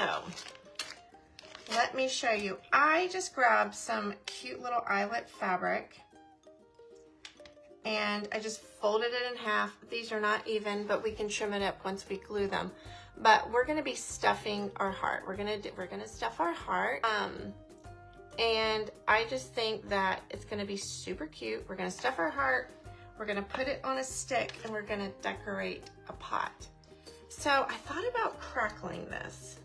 So let me show you. I just grabbed some cute little eyelet fabric and I just folded it in half. These are not even, but we can trim it up once we glue them. But we're gonna be stuffing our heart. We're gonna stuff our heart. And I just think that it's gonna be super cute. We're gonna stuff our heart, we're gonna put it on a stick, and we're gonna decorate a pot. So I thought about crackling this.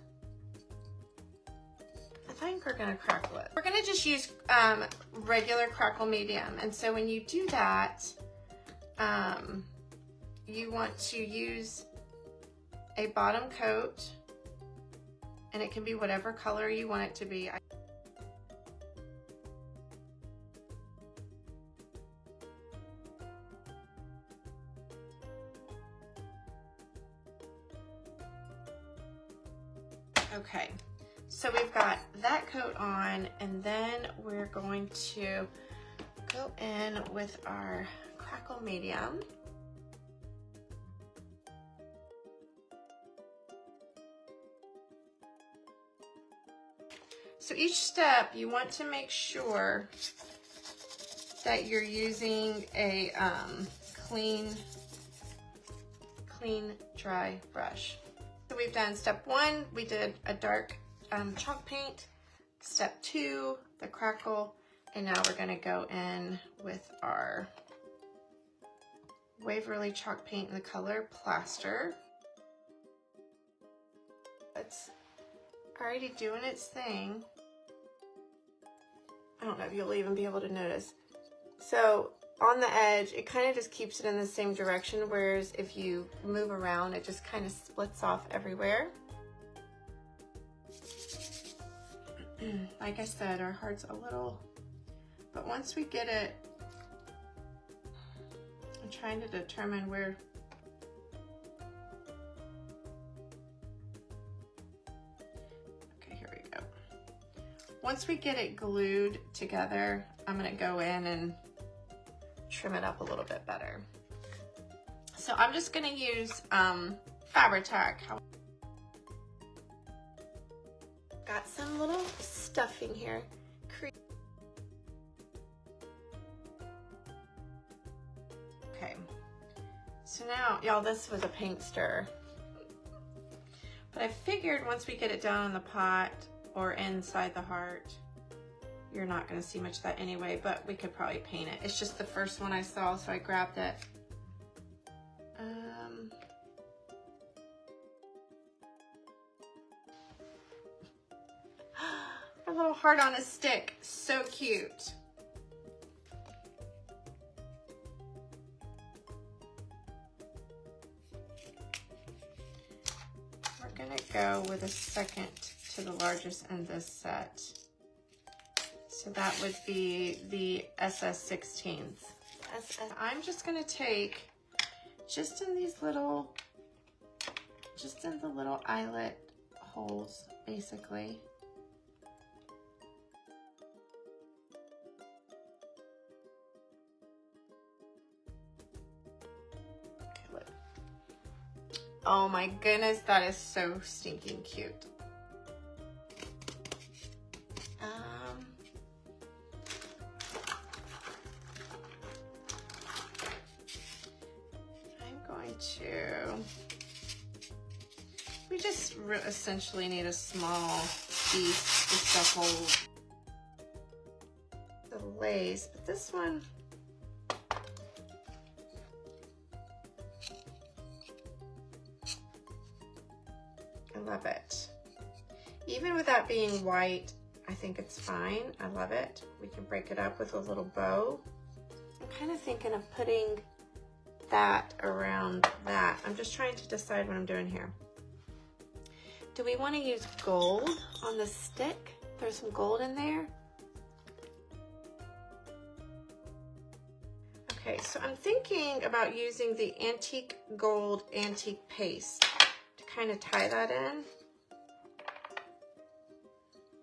I think we're gonna crackle it. We're gonna just use regular crackle medium. And so when you do that, you want to use a bottom coat, and it can be whatever color you want it to be. Okay, so we've got that coat on, and then we're going to go in with our crackle medium. So each step, you want to make sure that you're using a clean, dry brush. So we've done step 1, we did a dark chalk paint. Step 2, the crackle, and now we're gonna go in with our Waverly chalk paint in the color Plaster. It's already doing its thing. I don't know if you'll even be able to notice. So on the edge, it kind of just keeps it in the same direction, whereas if you move around, it just kind of splits off everywhere. Like I said, our heart's a little, but once we get it, I'm trying to determine where. Okay, here we go. Once we get it glued together, I'm gonna go in and trim it up a little bit better. So I'm just gonna use Fabri-Tac. Got some little stuffing here. Okay, so now, y'all, this was a paint stir. But I figured once we get it down in the pot or inside the heart, you're not gonna see much of that anyway, but we could probably paint it. It's just the first one I saw, so I grabbed it. A little heart on a stick, so cute. We're gonna go with a second to the largest in this set. So that would be the SS16s. I'm just gonna take, just in the little eyelet holes, basically. Okay, look. Oh my goodness, that is so stinking cute. We just essentially need a small piece just to hold the lace, but this one, I love it. Even without being white, I think it's fine. I love it. We can break it up with a little bow. I'm kind of thinking of putting that around that. I'm just trying to decide what I'm doing here. Do we want to use gold on the stick? Throw some gold in there. Okay, so I'm thinking about using the antique gold antique paste to kind of tie that in.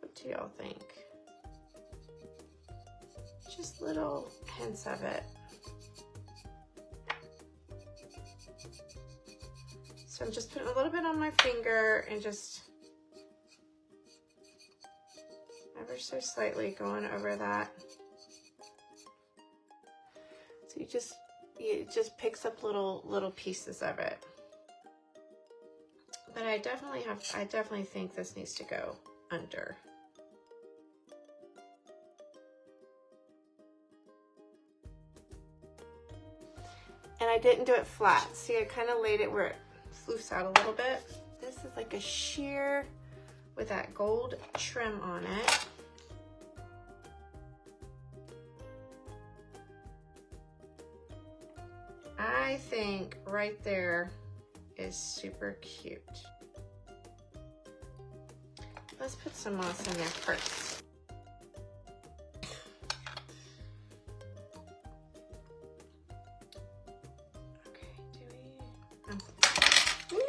What do y'all think? Just little hints of it. So I'm just putting a little bit on my finger and just so slightly going over that. So it just picks up little pieces of it. But I definitely think this needs to go under. And I didn't do it flat. See, I kind of laid it where it floofs out a little bit. This is like a sheer with that gold trim on it. I think right there is super cute. Let's put some moss in there first. Okay, do we? Woo!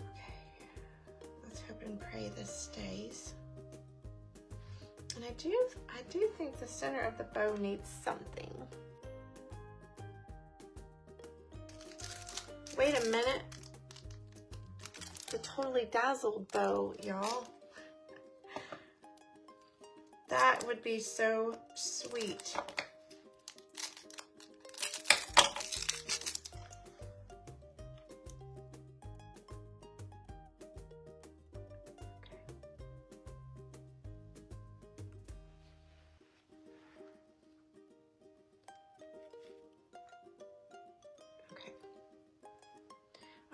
Okay, let's hope and pray this stays. And I do think the center of the bow needs something. Wait a minute. The Totally Dazzled bow, y'all. That would be so sweet.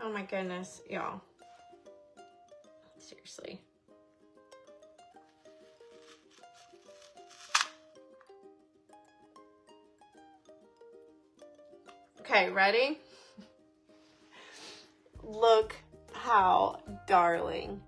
Oh my goodness, y'all. Seriously. Okay, ready? Look how darling